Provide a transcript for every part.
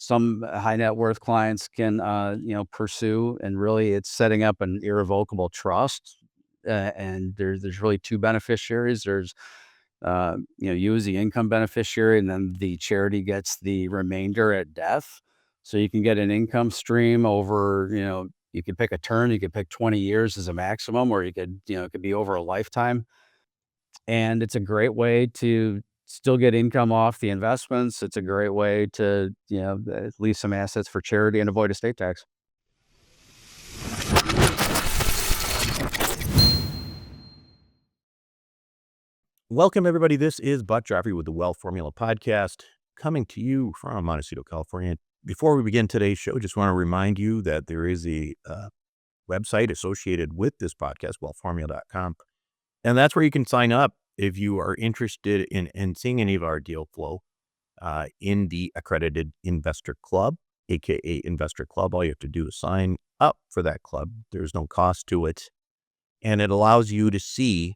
some high net worth clients can, pursue. And really, it's setting up an irrevocable trust. And there's really two beneficiaries. There's you as the income beneficiary, and then the charity gets the remainder at death. So you can get an income stream over, you could pick a term, you could pick 20 years as a maximum, or it could be over a lifetime. And it's a great way to still get income off the investments. It's a great way to, leave some assets for charity and avoid estate tax. Welcome, everybody. This is Buck Joffrey with the Wealth Formula Podcast, coming to you from Montecito, California. Before we begin today's show, just want to remind you that there is a website associated with this podcast, wealthformula.com. And that's where you can sign up if you are interested in seeing any of our deal flow in the accredited investor club, aka Investor Club. All you have to do is sign up for that club. There's no cost to it. And it allows you to see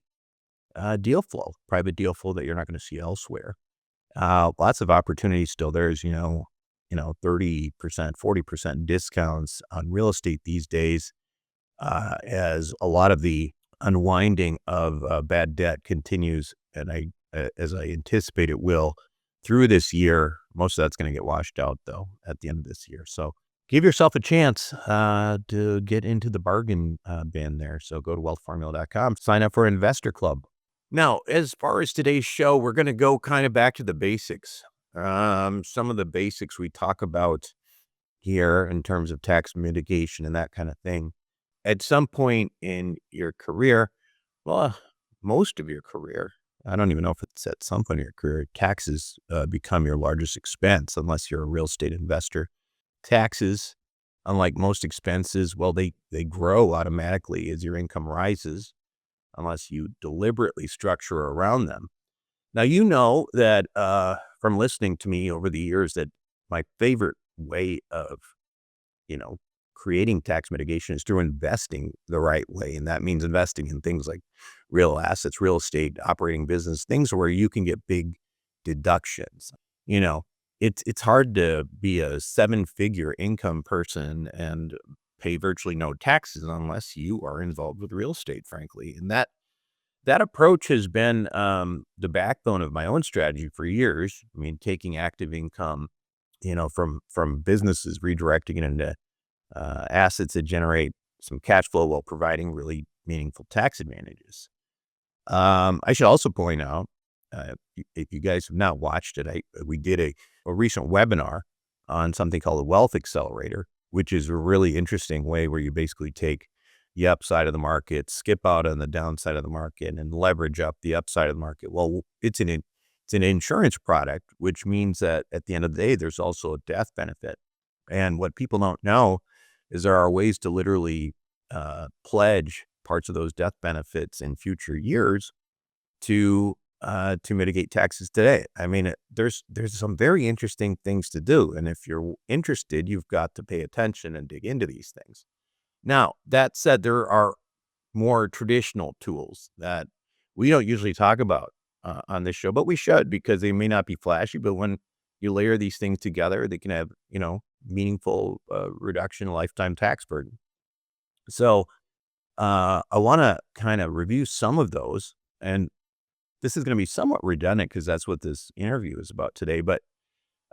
deal flow, private deal flow that you're not going to see elsewhere. Lots of opportunities still. There's, 30%, 40% discounts on real estate these days, as a lot of the unwinding of bad debt continues. And as I anticipate it will through this year, most of that's going to get washed out though at the end of this year. So give yourself a chance to get into the bargain bin there. So go to wealthformula.com, sign up for Investor Club. Now, as far as today's show, we're going to go kind of back to the basics. Some of the basics we talk about here in terms of tax mitigation and that kind of thing. At some point in your career, well, most of your career, I don't even know if it's at some point in your career, taxes become your largest expense unless you're a real estate investor. Taxes, unlike most expenses, well, they grow automatically as your income rises, unless you deliberately structure around them. Now, you know that from listening to me over the years that my favorite way of, creating tax mitigation is through investing the right way. And that means investing in things like real assets, real estate, operating business, things where you can get big deductions. It's hard to be a 7-figure income person and pay virtually no taxes unless you are involved with real estate, frankly. And that approach has been the backbone of my own strategy for years. I mean, taking active income, from businesses, redirecting it into assets that generate some cash flow while providing really meaningful tax advantages. I should also point out, if you guys have not watched it, we did a recent webinar on something called the Wealth Accelerator, which is a really interesting way where you basically take the upside of the market, skip out on the downside of the market, and leverage up the upside of the market. Well, it's an insurance product, which means that at the end of the day, there's also a death benefit. And what people don't know is there are ways to literally pledge parts of those death benefits in future years to mitigate taxes today. I mean, there's some very interesting things to do. And if you're interested, you've got to pay attention and dig into these things. Now, that said, there are more traditional tools that we don't usually talk about on this show, but we should, because they may not be flashy, but when you layer these things together, they can have, meaningful reduction in lifetime tax burden. So I want to kind of review some of those, and this is going to be somewhat redundant because that's what this interview is about today, but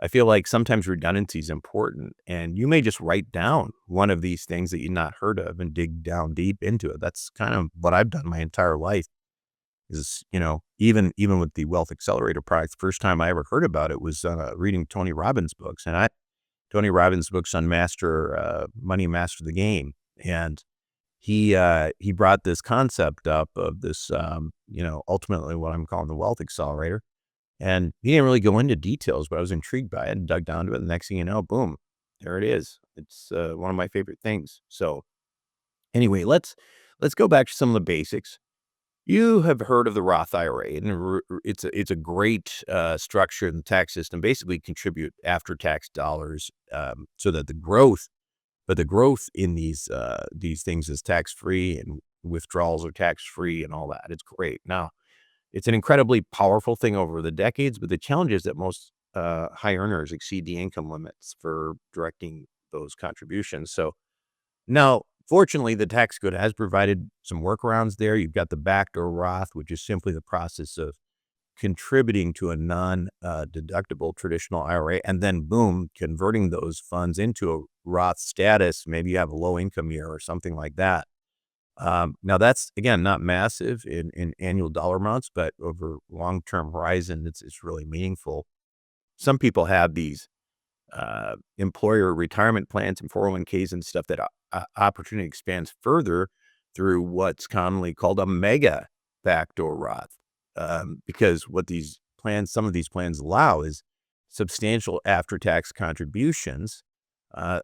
I feel like sometimes redundancy is important, and you may just write down one of these things that you've not heard of and dig down deep into it. That's kind of what I've done my entire life is, even with the Wealth Accelerator product, the first time I ever heard about it was reading Tony Robbins' books, and Tony Robbins' books on Money Master the Game. And he brought this concept up of this, ultimately what I'm calling the Wealth Accelerator. And he didn't really go into details, but I was intrigued by it and dug down to it. The next thing you know, boom, there it is. It's one of my favorite things. So anyway, let's go back to some of the basics. You have heard of the Roth IRA, and it's a great structure in the tax system. Basically, contribute after-tax dollars so that the growth in these things is tax-free, and withdrawals are tax-free, and all that. It's great. Now, it's an incredibly powerful thing over the decades, but the challenge is that most high earners exceed the income limits for directing those contributions. So now, fortunately, the tax code has provided some workarounds there. You've got the backdoor Roth, which is simply the process of contributing to a non-deductible traditional IRA, and then boom, converting those funds into a Roth status. Maybe you have a low income year or something like that. Now that's again not massive in annual dollar amounts, but over long-term horizon, it's really meaningful. Some people have these employer retirement plans and 401ks and stuff that opportunity expands further through what's commonly called a mega backdoor Roth. Because what some of these plans allow is substantial after-tax contributions,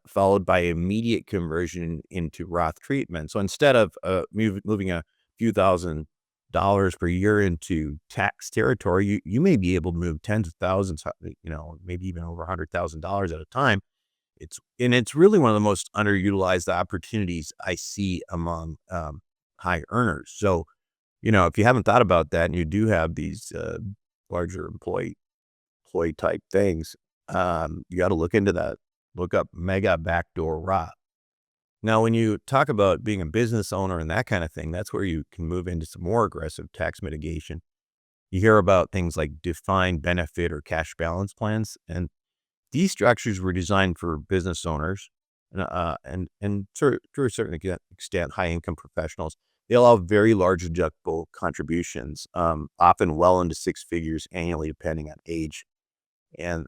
followed by immediate conversion into Roth treatment. So instead of moving a few $1,000s per year into tax territory, you may be able to move tens of thousands, maybe even over $100,000 at a time. It's really one of the most underutilized opportunities I see among high earners. So, if you haven't thought about that and you do have these larger employee type things, you got to look into that. Look up mega backdoor Roth. Now, when you talk about being a business owner and that kind of thing, that's where you can move into some more aggressive tax mitigation. You hear about things like defined benefit or cash balance plans, and these structures were designed for business owners and to a certain extent, high income professionals. They allow very large deductible contributions, often well into six figures annually, depending on age and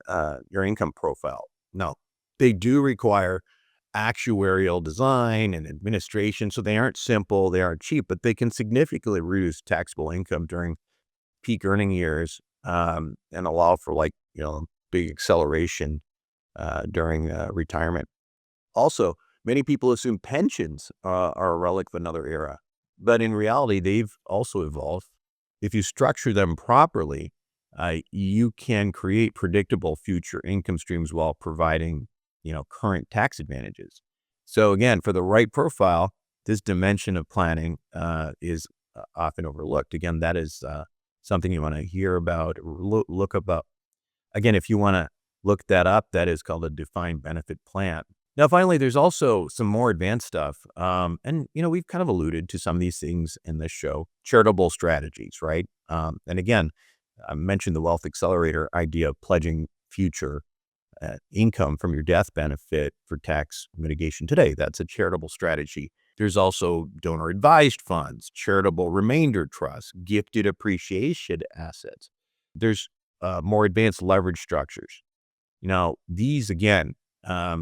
your income profile. Now, they do require actuarial design and administration, so they aren't simple, they aren't cheap, but they can significantly reduce taxable income during peak earning years, and allow for big acceleration during retirement. Also, many people assume pensions are a relic of another era, but in reality, they've also evolved. If you structure them properly, you can create predictable future income streams while providing, current tax advantages. So again, for the right profile, this dimension of planning is often overlooked. Again, that is something you want to hear about or look about. Again, if you want to look that up, that is called a defined benefit plan. Now, finally, there's also some more advanced stuff. And we've kind of alluded to some of these things in this show, charitable strategies, right? And again, I mentioned the Wealth Accelerator idea of pledging future income from your death benefit for tax mitigation today. That's a charitable strategy. There's also donor advised funds, charitable remainder trusts, gifted appreciation assets. There's more advanced leverage structures. These again,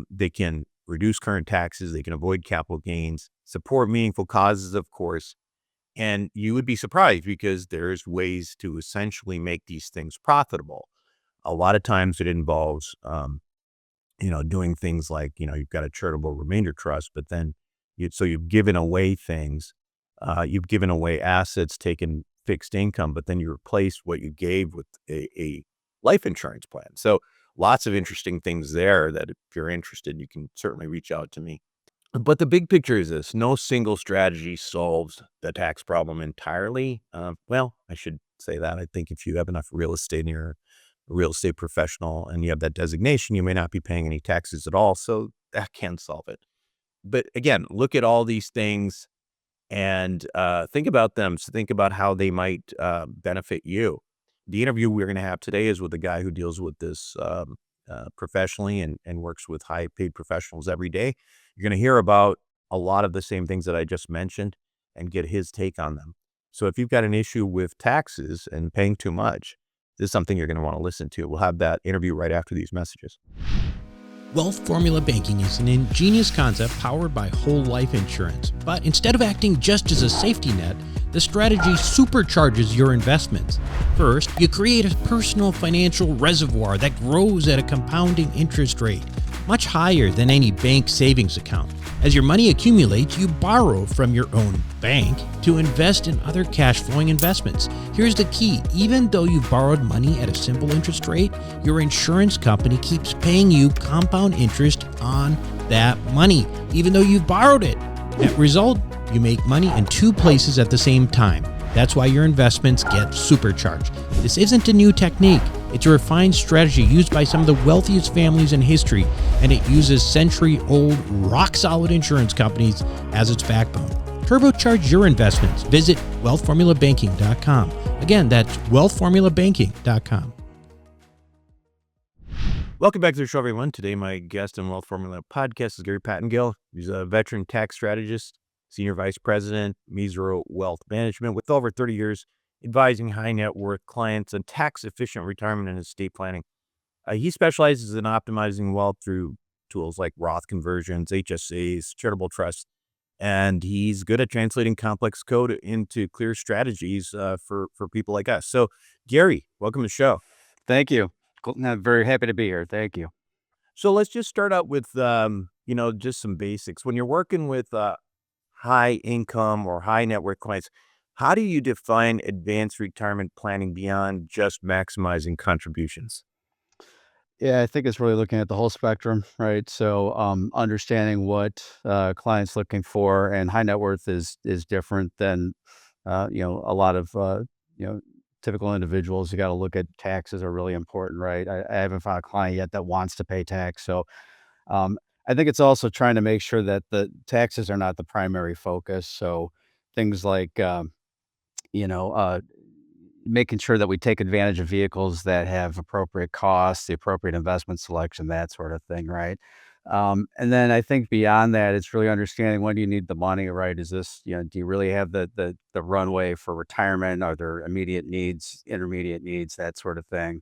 they can reduce current taxes, they can avoid capital gains, support meaningful causes, of course. And you would be surprised because there's ways to essentially make these things profitable. A lot of times it involves, doing things like, you've got a charitable remainder trust, but then you've given away things, you've given away assets, taken fixed income, but then you replace what you gave with a life insurance plan. So lots of interesting things there that if you're interested, you can certainly reach out to me. But the big picture is this: no single strategy solves the tax problem entirely. Well, I should say that. I think if you have enough real estate and you're a real estate professional and you have that designation, you may not be paying any taxes at all. So that can solve it. But again, look at all these things and think about them. So think about how they might benefit you. The interview we're going to have today is with a guy who deals with this professionally and works with high paid professionals every day. You're going to hear about a lot of the same things that I just mentioned and get his take on them. So if you've got an issue with taxes and paying too much, this is something you're going to want to listen to. We'll have that interview right after these messages. Wealth Formula Banking is an ingenious concept powered by whole life insurance. But instead of acting just as a safety net, the strategy supercharges your investments. First, you create a personal financial reservoir that grows at a compounding interest rate, much higher than any bank savings account. As your money accumulates, you borrow from your own bank to invest in other cash-flowing investments. Here's the key: even though you've borrowed money at a simple interest rate, your insurance company keeps paying you compound interest on that money, even though you've borrowed it. Net result, you make money in two places at the same time: That's why your investments get supercharged. This isn't a new technique. It's a refined strategy used by some of the wealthiest families in history, and it uses century-old, rock-solid insurance companies as its backbone. Turbocharge your investments. Visit wealthformulabanking.com. Again, that's wealthformulabanking.com. Welcome back to the show, everyone. Today, my guest on Wealth Formula podcast is Gary Pattengill. He's a veteran tax strategist, senior vice president, Mizro Wealth Management, with over 30 years advising high net worth clients on tax efficient retirement and estate planning. He specializes in optimizing wealth through tools like Roth conversions, HSAs, charitable trusts, and he's good at translating complex code into clear strategies for people like us. So, Gary, welcome to the show. Thank you. I'm very happy to be here. Thank you. So let's just start out with, just some basics. When you're working with high income or high net worth clients, how do you define advanced retirement planning beyond just maximizing contributions? Yeah, I think it's really looking at the whole spectrum, right? So, understanding what clients looking for, and high net worth is different than a lot of you know typical individuals. You got to look at taxes are really important, right? I haven't found a client yet that wants to pay tax, so um, I think it's also trying to make sure that the taxes are not the primary focus. So things like you know, making sure that we take advantage of vehicles that have appropriate costs, the appropriate investment selection, that sort of thing, right? And then I think beyond that, it's really understanding when do you need the money, right? Is this, do you really have the runway for retirement? Are there immediate needs, intermediate needs, that sort of thing?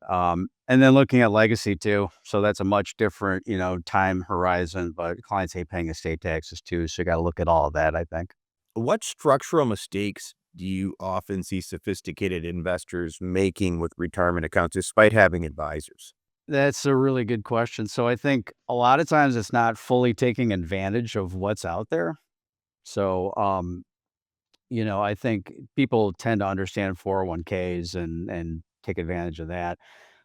And then looking at legacy too. So that's a much different, time horizon, but clients hate paying estate taxes too. So you got to look at all of that, I think. What structural mistakes do you often see sophisticated investors making with retirement accounts despite having advisors? That's a really good question. So I think a lot of times it's not fully taking advantage of what's out there. So, I think people tend to understand 401ks and take advantage of that.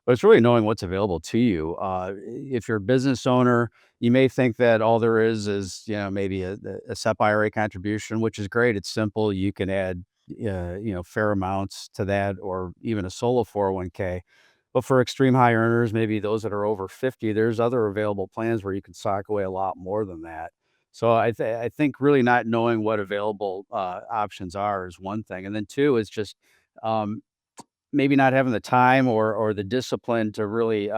But it's really knowing what's available to you. If you're a business owner, you may think that all there is, maybe a SEP IRA contribution, which is great. It's simple. You can add, fair amounts to that, or even a solo 401k. But for extreme high earners, maybe those that are over 50, there's other available plans where you can sock away a lot more than that. So I think really not knowing what available options are is one thing, and then two is just um, maybe not having the time or the discipline to really,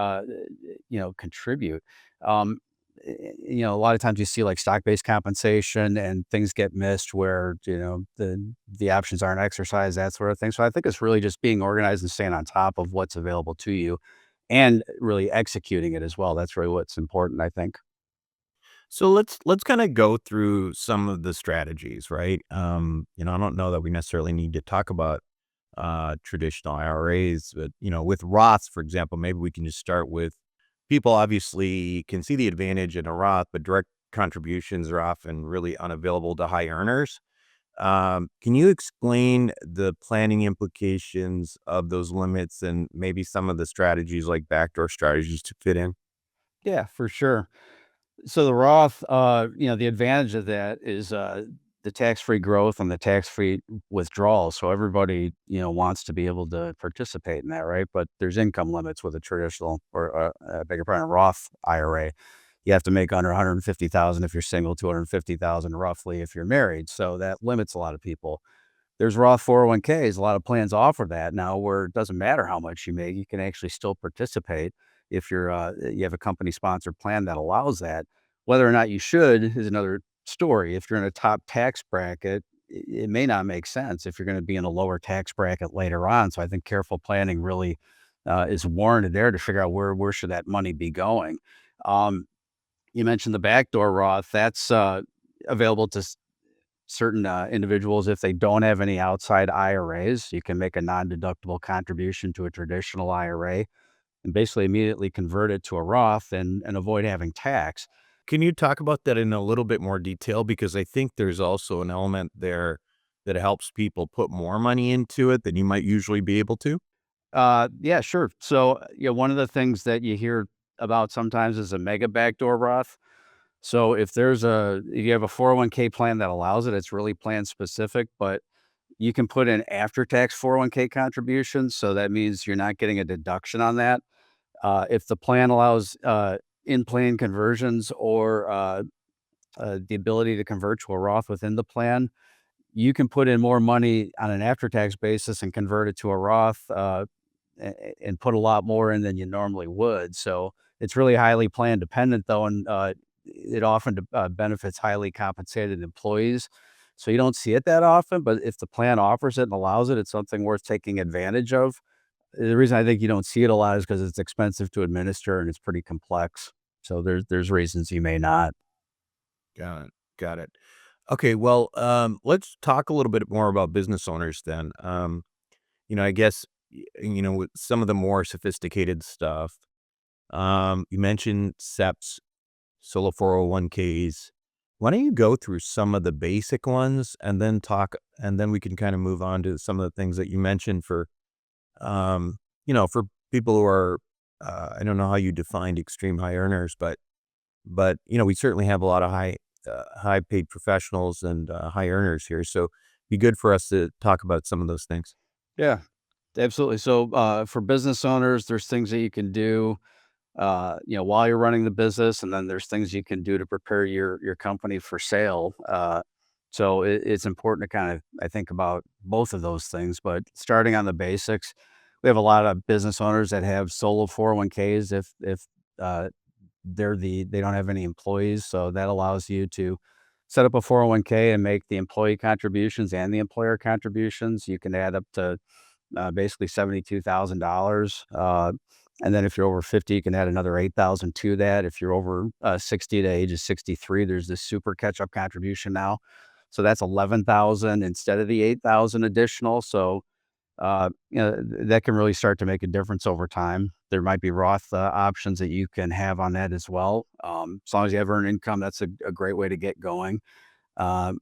contribute. Um, a lot of times you see like stock-based compensation and things get missed where, the options aren't exercised, that sort of thing. So I think it's really just being organized and staying on top of what's available to you and really executing it as well. That's really what's important, I think. So let's kind of go through some of the strategies, right? I don't know that we necessarily need to talk about traditional IRAs, but with Roths, for example, maybe we can just start with people obviously can see the advantage in a Roth, but direct contributions are often really unavailable to high earners. Can you explain the planning implications of those limits and maybe some of the strategies like backdoor strategies to fit in? Yeah, for sure. So the Roth, the advantage of that is the tax-free growth and the tax-free withdrawal. So everybody, wants to be able to participate in that, right? But there's income limits with a traditional or beg your pardon, Roth IRA. You have to make under 150,000 if you're single, 250,000 roughly if you're married. So that limits a lot of people. There's Roth 401ks. A lot of plans offer that now, where it doesn't matter how much you make, you can actually still participate if you have a company sponsored plan that allows that. Whether or not you should is another story. If you're in a top tax bracket, it may not make sense if you're going to be in a lower tax bracket later on. So I think careful planning really is warranted there to figure out where should that money be going. Um, you mentioned the backdoor Roth. That's available to certain individuals if they don't have any outside IRAs. You can make a non-deductible contribution to a traditional IRA and basically immediately convert it to a Roth and avoid having tax. Can you talk about that in a little bit more detail? Because I think there's also an element there that helps people put more money into it than you might usually be able to. Yeah, sure. So, one of the things that you hear about sometimes is a mega backdoor Roth. So if you have a 401k plan that allows it, it's really plan specific, but you can put in after-tax 401k contributions, so that means you're not getting a deduction on that. If the plan allows, in-plan conversions or, the ability to convert to a Roth within the plan, you can put in more money on an after-tax basis and convert it to a Roth, and put a lot more in than you normally would. So it's really highly plan dependent, though, and it often benefits highly compensated employees. So you don't see it that often, but if the plan offers it and allows it, it's something worth taking advantage of. The reason I think you don't see it a lot is because it's expensive to administer and it's pretty complex. So there's reasons you may not. Got it. Got it. Okay, well, let's talk a little bit more about business owners then. I guess, with some of the more sophisticated stuff, you mentioned SEPs, solo 401ks. Why don't you go through some of the basic ones and then we can kind of move on to some of the things that you mentioned for people who are, I don't know how you defined extreme high earners, but we certainly have a lot of high paid professionals and high earners here. So be good for us to talk about some of those things. Yeah, absolutely. So for business owners, there's things that you can do while you're running the business, and then there's things you can do to prepare your company for sale. So it's important to kind of I think about both of those things. But starting on the basics, we have a lot of business owners that have solo 401ks if uh, they don't have any employees, so that allows you to set up a 401k and make the employee contributions and the employer contributions. You can add up to basically $72,000. And then if you're over 50, you can add another 8,000 to that. If you're over 60 to age of 63, there's this super catch-up contribution now. So that's 11,000 instead of the 8,000 additional. So that can really start to make a difference over time. There might be Roth options that you can have on that as well. As long as you have earned income, that's a great way to get going. Uh,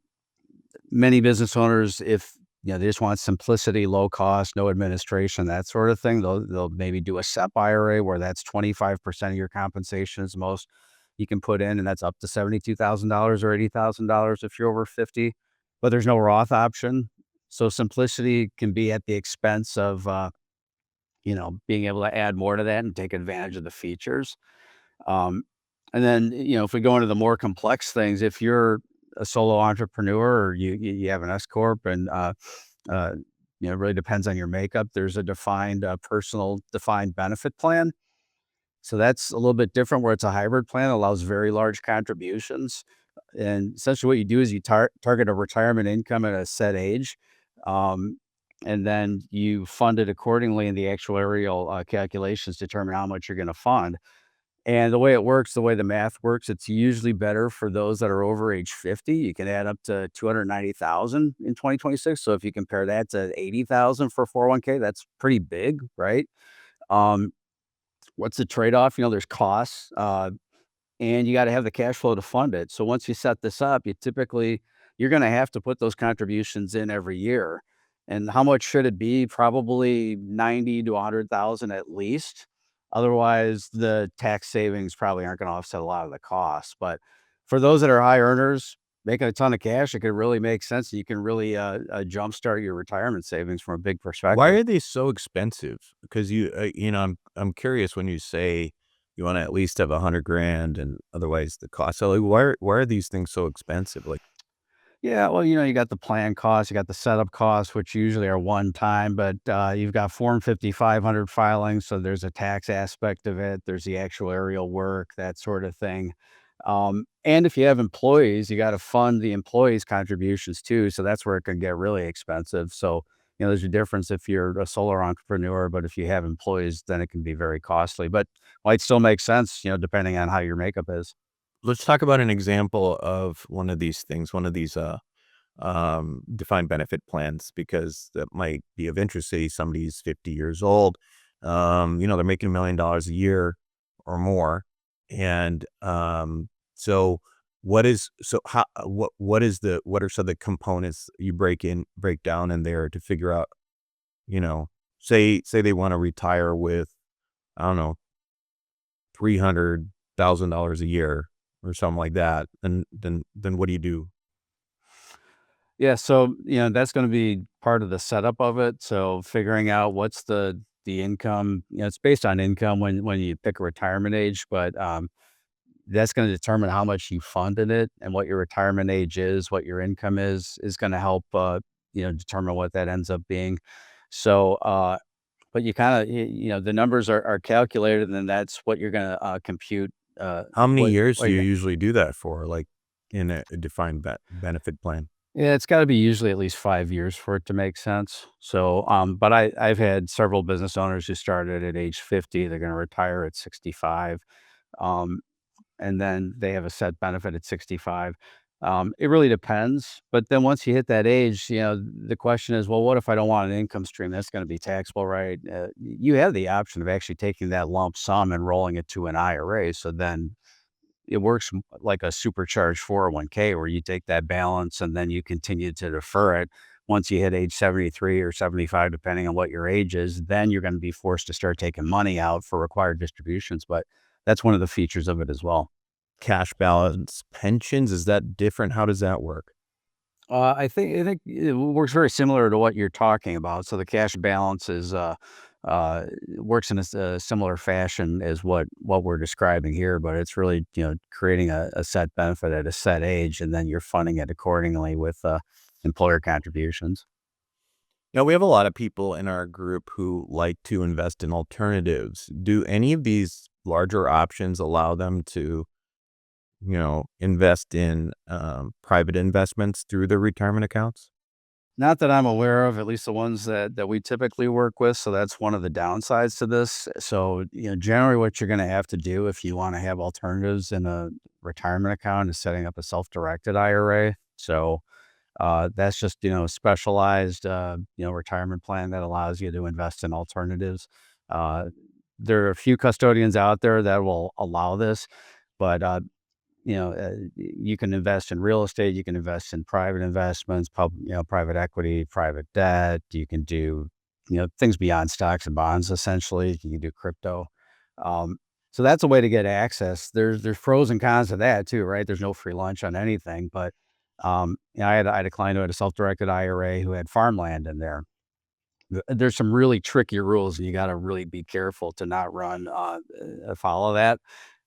Many business owners, if they just want simplicity, low cost, no administration, that sort of thing, they'll maybe do a SEP IRA where that's 25% of your compensation is most you can put in, and that's up to $72,000 or $80,000 if you're over 50. But there's no Roth option. So simplicity can be at the expense of being able to add more to that and take advantage of the features. Um, and then, if we go into the more complex things, if you're a solo entrepreneur or you have an S corp and uh, it really depends on your makeup. There's a defined personal defined benefit plan. So that's a little bit different, where it's a hybrid plan that allows very large contributions. And essentially, what you do is you target a retirement income at a set age, um, and then you fund it accordingly, and the actuarial calculations determine how much you're going to fund. And the way it works, the way the math works, it's usually better for those that are over age 50. You can add up to 290,000 in 2026. So if you compare that to 80,000 for 401k, that's pretty big, right? Um, what's the trade-off? There's costs. And you gotta have the cash flow to fund it. So once you set this up, you're gonna have to put those contributions in every year. And how much should it be? Probably 90 to 100,000 at least. Otherwise, the tax savings probably aren't gonna offset a lot of the costs. But for those that are high earners, making a ton of cash, it could really make sense. You can really, jumpstart your retirement savings from a big Why perspective. are they so expensive? Because I'm curious when you say you want to at least have 100 grand and otherwise the cost. So like, why are these things so expensive? Like, Yeah, well, you got the plan costs, you got the setup costs, which usually are one time, but you've got Form 5500 filings, so there's a tax aspect of it. There's the actuarial work, that sort of thing. And if you have employees, you got to fund the employees' contributions too. So that's where it can get really expensive. So, there's a difference if you're a solo entrepreneur, but if you have employees, then it can be very costly. But might still make sense, depending on how your makeup is. let's talk about an example of one of these things, one of these defined benefit plans, because that might be of interest. Say somebody's 50 years old, they're making $1 million a year or more. And so what are some of the components you break down in there to figure out, you know, say they want to retire with, I don't know, $300,000 a year or something like that, then what do you do? Yeah, so, that's gonna be part of the setup of it, so figuring out what's the income, it's based on income when you pick a retirement age, but, that's gonna determine how much you fund in it and what your retirement age is, what your income is gonna help, determine what that ends up being. So, but you kinda the numbers are calculated, and then that's what you're gonna, compute, How many years what do you're you gonna. usually do that for, like, in a defined benefit plan? Yeah, it's gotta be usually at least 5 years for it to make sense. So, but I've had several business owners who started at age 50, they're gonna retire at 65, um, and then they have a set benefit at 65. It really depends, but then once you hit that age, the question is, well, what if I don't want an income stream that's gonna be taxable, right? You have the option of actually taking that lump sum and rolling it to an IRA, so then it works like a supercharged 401k where you take that balance and then you continue to defer it. Once you hit age 73 or 75, depending on what your age is, then you're going to be forced to start taking money out for required distributions. But that's one of the features of it as well. Cash balance pensions, is that different? How does that work? I think it works very similar to what you're talking about. So the cash balance is works in a similar fashion as what we're describing here, but it's really creating a set benefit at a set age, and then you're funding it accordingly with employer contributions. Now, we have a lot of people in our group who like to invest in alternatives. Do any of these larger options allow them to, invest in private investments through their retirement accounts? Not that I'm aware of, at least the ones that we typically work with, so that's one of the downsides to this. So, generally what you're gonna have to do if you wanna have alternatives in a retirement account is setting up a self-directed IRA. So, that's just, a specialized, retirement plan that allows you to invest in alternatives. Uh, there are a few custodians out there that will allow this, but, you can invest in real estate, you can invest in private investments, private equity, private debt. You can do, things beyond stocks and bonds. Essentially, you can do crypto. Um, so that's a way to get access. There's pros and cons to that too, right? There's no free lunch on anything, but I had a client who had a self-directed IRA who had farmland in there. There's some really tricky rules, and you got to really be careful to not run follow that.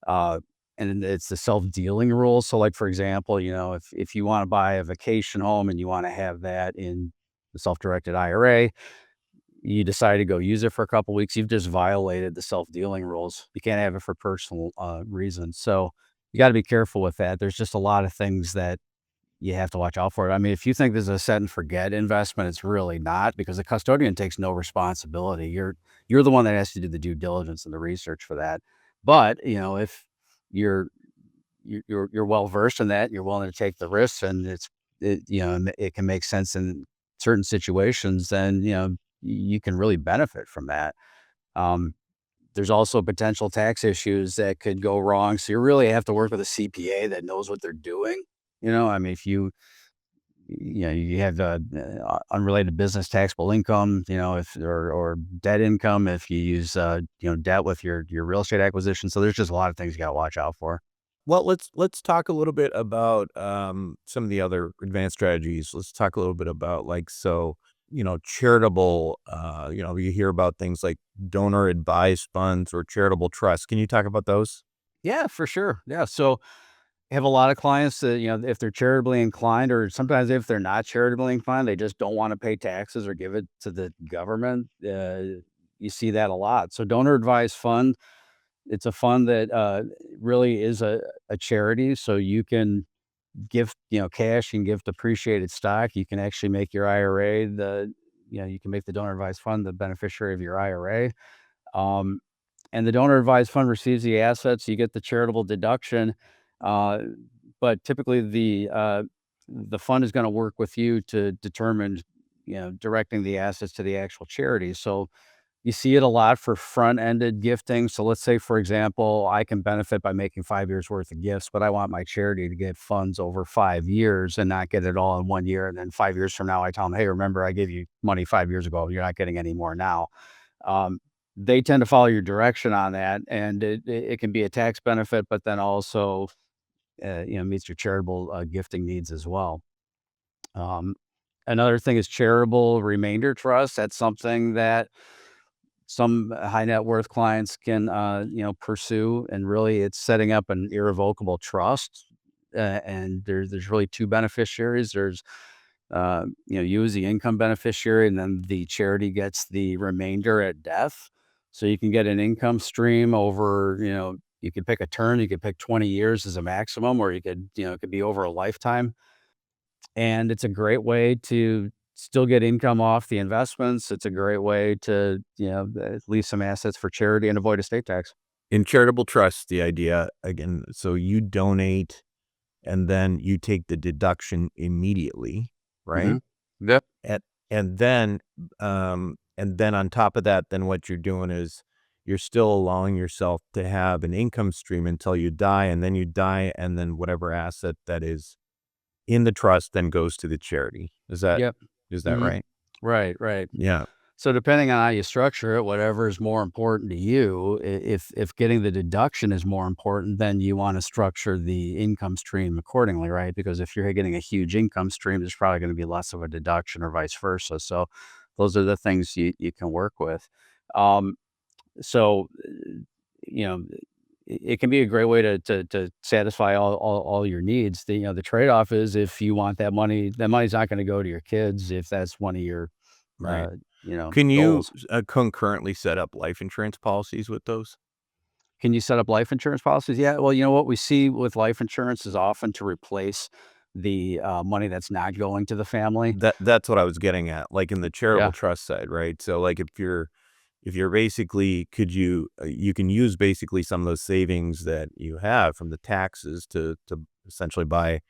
Uh, and it's the self-dealing rule. So, like for example, if you want to buy a vacation home and you want to have that in the self-directed IRA, you decide to go use it for a couple weeks, you've just violated the self-dealing rules. You can't have it for personal reasons. So you got to be careful with that. There's just a lot of things that you have to watch out for it. I mean, if you think this is a set and forget investment, it's really not because the custodian takes no responsibility. You're the one that has to do the due diligence and the research for that. But, if you're you're well versed in that, you're willing to take the risks and it can make sense in certain situations, then, you can really benefit from that. Um, there's also potential tax issues that could go wrong. So you really have to work with a CPA that knows what they're doing. I mean, if you have unrelated business taxable income, if or debt income, if you use debt with your real estate acquisition. So there's just a lot of things you got to watch out for. Well, let's talk a little bit about some of the other advanced strategies. Let's talk a little bit about charitable. You hear about things like donor advised funds or charitable trusts. Can you talk about those? Yeah, for sure. Yeah. So I have a lot of clients that, if they're charitably inclined, or sometimes if they're not charitably inclined, they just don't want to pay taxes or give it to the government. You see that a lot. So donor advised fund, it's a fund that really is a charity. So you can gift, cash, you can gift appreciated stock. You can actually make your IRA you can make the donor advised fund the beneficiary of your IRA. Um, and the donor advised fund receives the assets, you get the charitable deduction. Uh, but typically the fund is going to work with you to determine, directing the assets to the actual charity. So you see it a lot for front-ended gifting. So let's say, for example, I can benefit by making 5 years worth of gifts, but I want my charity to get funds over 5 years and not get it all in 1 year. And then 5 years from now, I tell them, hey, remember, I gave you money 5 years ago. You're not getting any more now. Um, they tend to follow your direction on that, and it can be a tax benefit, but then also, meets your charitable gifting needs as well. Um, Another thing is charitable remainder trust. That's something that some high net worth clients can, pursue, and really it's setting up an irrevocable trust. And there's really two beneficiaries. There's you as the income beneficiary, and then the charity gets the remainder at death. So you can get an income stream over, you could pick a term, you could pick 20 years as a maximum, or you could, it could be over a lifetime. And it's a great way to still get income off the investments. It's a great way to, leave some assets for charity and avoid estate tax. In charitable trust, the idea again, so you donate and then you take the deduction immediately, right? Mhm. Yep. And and then on top of that, then what you're doing is you're still allowing yourself to have an income stream until you die, and then whatever asset that is in the trust then goes to the charity. Yep. Is that Mhm. right? Right, right. Yeah, So depending on how you structure it, whatever is more important to you, if getting the deduction is more important, then you want to structure the income stream accordingly, right? Because if you're getting a huge income stream, there's probably going to be less of a deduction or vice versa. So those are the things you can work with. Um, so you know, it can be a great way to satisfy all your needs. The trade-off is if you want that money's not going to go to your kids if that's one of your right. uh, Can you goals. concurrently set up life insurance policies with those? Can you set up life insurance policies? Yeah, well, what we see with life insurance is often to replace the, money that's not going to the family. That's what I was getting at, like, in the charitable Yeah. trust side, right? So, like, if you're basically you can use basically some of those savings that you have from the taxes to essentially buy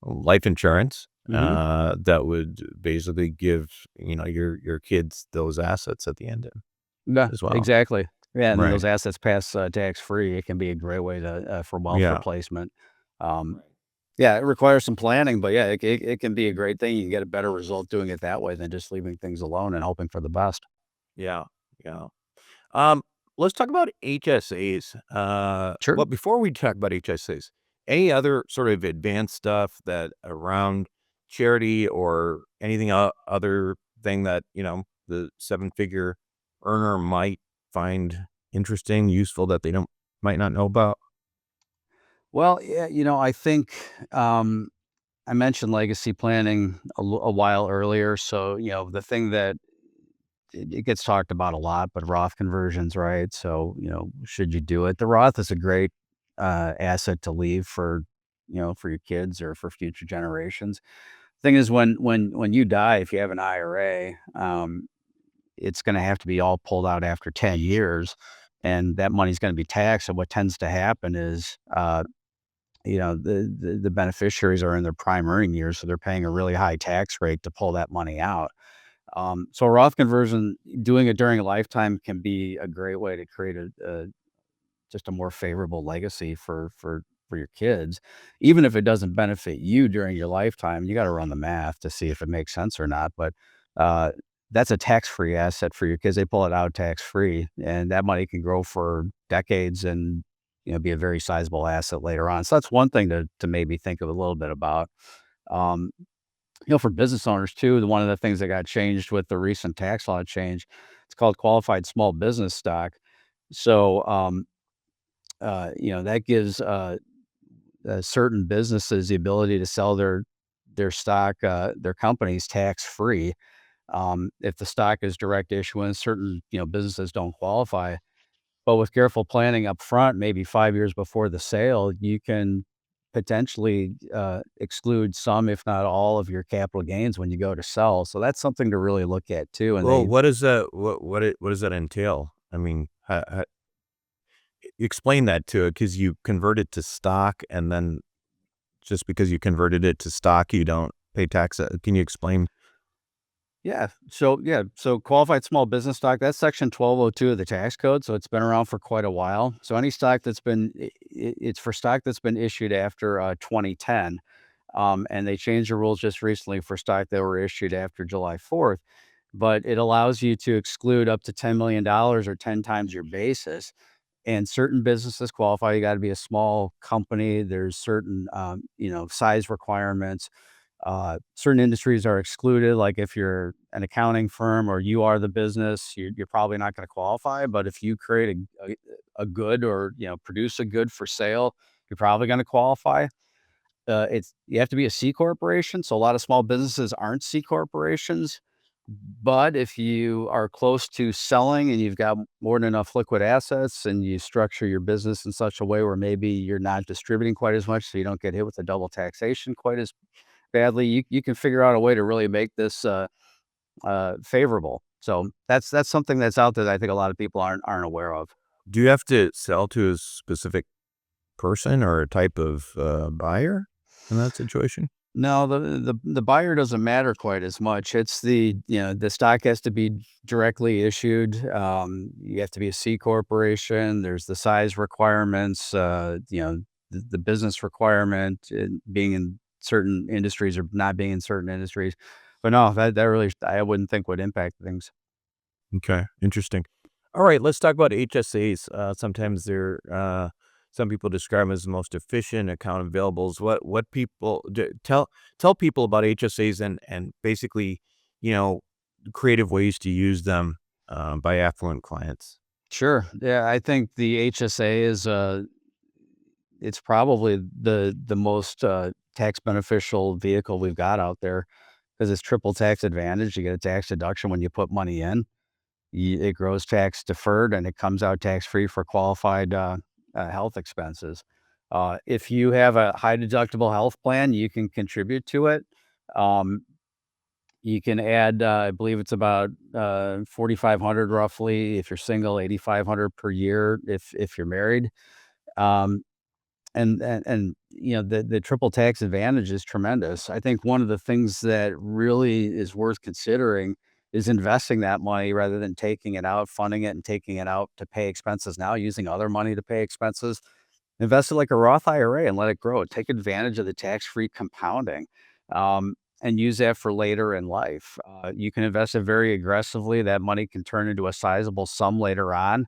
life insurance, Mhm. that would basically give, your kids those assets at the end Yeah, as well. exactly. Yeah, and then Right. those assets pass, tax-free. It can be a great way to, for wealth Yeah. replacement. Um, Right. yeah, it requires some planning, but yeah, it can be a great thing. You can get a better result doing it that way than just leaving things alone and hoping for the best. Yeah. Yeah. Um, let's talk about HSAs. Sure. Well, before we talk about HSAs, any other sort of advanced stuff that around charity or anything other thing that, the seven-figure earner might find interesting, useful that they don't might not know about? Well, yeah, I think, I mentioned legacy planning a while earlier. So, the thing that it gets talked about a lot, but Roth conversions, right? So, should you do it? The Roth is a great asset to leave for, for your kids or for future generations. Thing is, when you die, if you have an IRA, it's going to have to be all pulled out after 10 years, and that money's going to be taxed. And what tends to happen is, the beneficiaries are in their prime earning years, so they're paying a really high tax rate to pull that money out. So Roth conversion, doing it during a lifetime can be a great way to create a just a more favorable legacy for your kids. Even if it doesn't benefit you during your lifetime, you got to run the math to see if it makes sense or not. But uh, that's a tax-free asset for your kids. They pull it out tax-free, and that money can grow for decades and be a very sizable asset later on. So that's one thing to maybe think of a little bit about. Um, for business owners too, one of the things that got changed with the recent tax law change, it's called qualified small business stock. So, that gives certain businesses the ability to sell their stock, their companies tax free. If the stock is direct issuance, certain businesses don't qualify. But with careful planning up front, maybe 5 years before the sale, you can potentially, exclude some, if not all, of your capital gains when you go to sell. So that's something to really look at too, and Well, they what is that? What does that entail? I mean, explain that to it because you convert it to stock, and then just because you converted it to stock, you don't pay tax. Can you explain? So qualified small business stock, that's section 1202 of the tax code, so it's been around for quite a while. So any stock that's been it's for stock that's been issued after, 2010. And they changed the rules just recently for stock that were issued after July 4th, but it allows you to exclude up to $10 million or 10 times your basis. And certain businesses qualify. You got to be a small company. There's certain, size requirements. Certain industries are excluded, like if you're an accounting firm or you are the business, you're probably not going to qualify. But if you create a good or produce a good for sale, you're probably going to qualify. It's you have to be a C corporation, so a lot of small businesses aren't C corporations. But if you are close to selling and you've got more than enough liquid assets and you structure your business in such a way where maybe you're not distributing quite as much, so you don't get hit with the double taxation quite as badly, you can figure out a way to really make this favorable. So that's something that's out there that I think a lot of people aren't aware of. Do you have to sell to a specific person or a type of buyer in that situation? No, the buyer doesn't matter quite as much. It's the stock has to be directly issued. You have to be a C corporation. There's the size requirements, the business requirement, being in certain industries or not being in certain industries. But no, that really, I wouldn't think would impact things. Okay, interesting. All right, let's talk about HSAs. Sometimes some people describe them as the most efficient account availables. What people tell people about HSAs and basically, you know, creative ways to use them by affluent clients. Sure. Yeah, I think the HSA is it's probably the most tax beneficial vehicle we've got out there because it's triple tax advantage. You get a tax deduction when you put money in. It grows tax deferred and it comes out tax free for qualified health expenses. If you have a high deductible health plan, you can contribute to it. Um, you can add, I believe it's about 4,500 roughly if you're single, 8,500 per year if you're married. Um, the triple tax advantage is tremendous. I think one of the things that really is worth considering is investing that money rather than taking it out, funding it, and taking it out to pay expenses now, using other money to pay expenses. Invest it like a Roth IRA and let it grow. Take advantage of the tax-free compounding, and use that for later in life. You can invest it very aggressively. That money can turn into a sizable sum later on,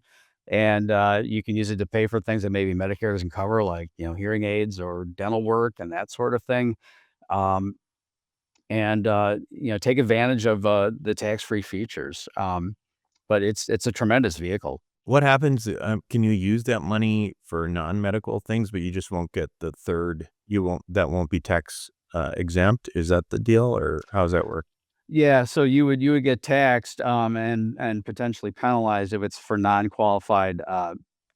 and you can use it to pay for things that maybe Medicare doesn't cover, like hearing aids or dental work and that sort of thing. Um, and take advantage of the tax-free features. But it's a tremendous vehicle. What happens? Can you use that money for non-medical things, but you just won't get the third? That won't be tax exempt. Is that the deal, or how does that work? Yeah, so you would get taxed, and potentially penalized if it's for non-qualified,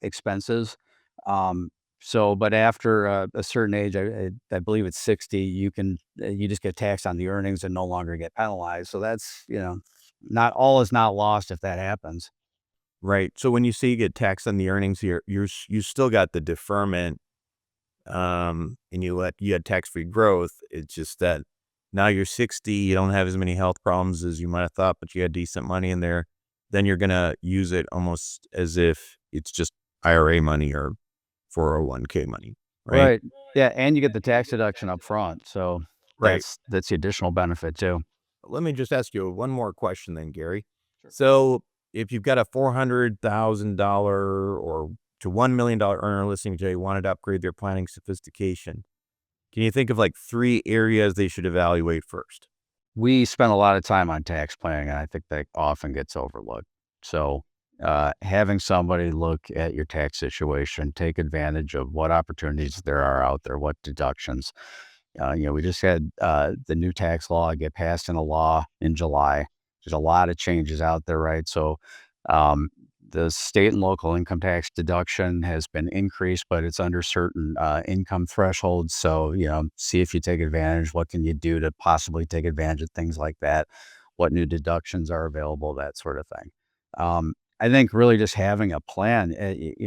expenses. Um, but after a certain age, I believe it's 60, you just get taxed on the earnings and no longer get penalized. So that's, not all is not lost if that happens. Right. So when you say you get taxed on the earnings, you still got the deferment, and you had tax free growth. It's just that now you're 60, you don't have as many health problems as you might have thought, but you had decent money in there. Then you're gonna use it almost as if it's just IRA money or 401k money, right? Right. Yeah, and you get the tax deduction up front, so Right. that's the additional benefit too. Let me just ask you one more question then, Gary. Sure. So if you've got a $400,000 or to $1 million earner listening today wanted to upgrade their planning sophistication, can you think of like 3 areas they should evaluate first? We spend a lot of time on tax planning, and I think that often gets overlooked. So, having somebody look at your tax situation, take advantage of what opportunities there are out there, what deductions. We just had the new tax law get passed into law in July. There's a lot of changes out there, right? So, um, the state and local income tax deduction has been increased, but it's under certain income thresholds. So, see if you take advantage. What can you do to possibly take advantage of things like that? What new deductions are available? That sort of thing. I think really just having a plan.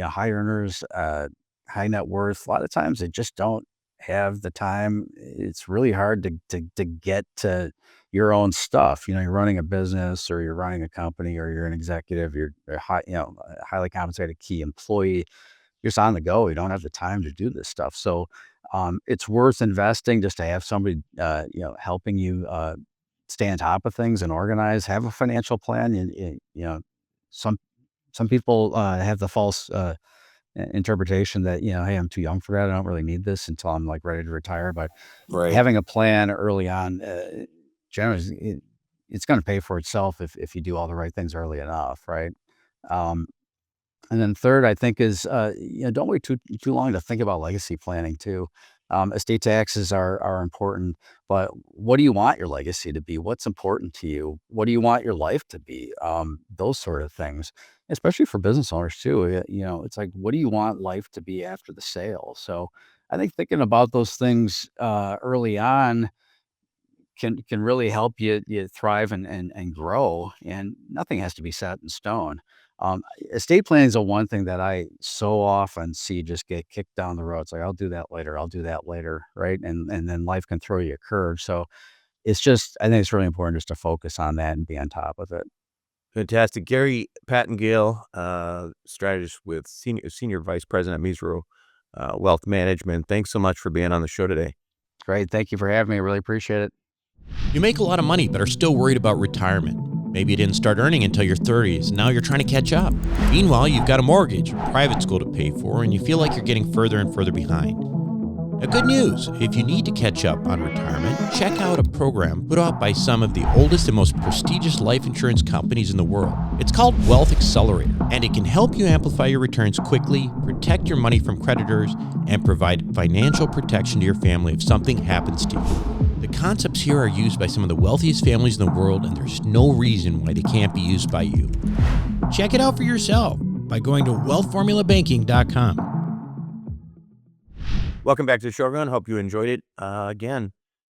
High earners, high net worth. A lot of times they just don't have the time. It's really hard to get to your own stuff. You're running a business or you're running a company or you're an executive, you're a highly compensated key employee. You're just on the go. You don't have the time to do this stuff. So it's worth investing just to have somebody, helping you stay on top of things and organize, have a financial plan. And, some, some people have the false interpretation that, hey, I'm too young for that. I don't really need this until I'm like ready to retire. But Right. having a plan early on, generally, it's going to pay for itself if you do all the right things early enough, right? Um, and then third, I think is, don't wait too long to think about legacy planning too. Estate taxes are important, but what do you want your legacy to be? What's important to you? What do you want your life to be? Those sort of things, especially for business owners too. It's like, what do you want life to be after the sale? So I think thinking about those things early on can really help you thrive and grow, and nothing has to be set in stone. Estate planning is the one thing that I so often see just get kicked down the road. It's like, I'll do that later. I'll do that later, right? And then life can throw you a curve. So it's just, I think it's really important just to focus on that and be on top of it. Fantastic. Gary Pattengale, strategist with senior vice president at Mizro Wealth Management. Thanks so much for being on the show today. Great. Thank you for having me. I really appreciate it. You make a lot of money but are still worried about retirement. Maybe you didn't start earning until your 30s, and now you're trying to catch up. Meanwhile, you've got a mortgage, private school to pay for, and you feel like you're getting further and further behind. Now, good news, if you need to catch up on retirement, check out a program put out by some of the oldest and most prestigious life insurance companies in the world. It's called Wealth Accelerator, and it can help you amplify your returns quickly, protect your money from creditors, and provide financial protection to your family if something happens to you. The concepts here are used by some of the wealthiest families in the world, and there's no reason why they can't be used by you. Check it out for yourself by going to wealthformulabanking.com. Welcome back to the show, everyone. Hope you enjoyed it. Again,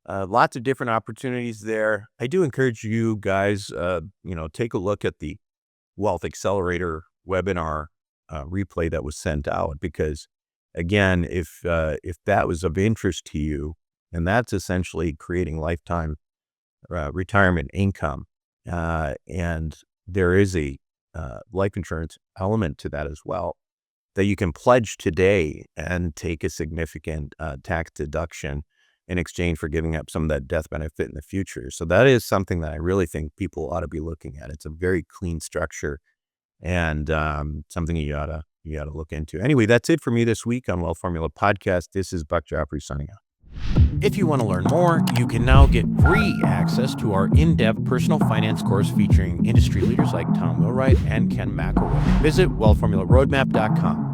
lots of different opportunities there. I do encourage you guys, take a look at the Wealth Accelerator webinar replay that was sent out, because again, if that was of interest to you, and that's essentially creating lifetime retirement income, and there is a life insurance element to that as well, that you can pledge today and take a significant tax deduction in exchange for giving up some of that death benefit in the future. So that is something that I really think people ought to be looking at. It's a very clean structure, and something you ought to look into. Anyway, that's it for me this week on Wealth Formula Podcast. This is Buck Joffrey signing out. If you want to learn more, you can now get free access to our in-depth personal finance course featuring industry leaders like Tom Millwright and Ken McElroy. Visit wealthformularoadmap.com.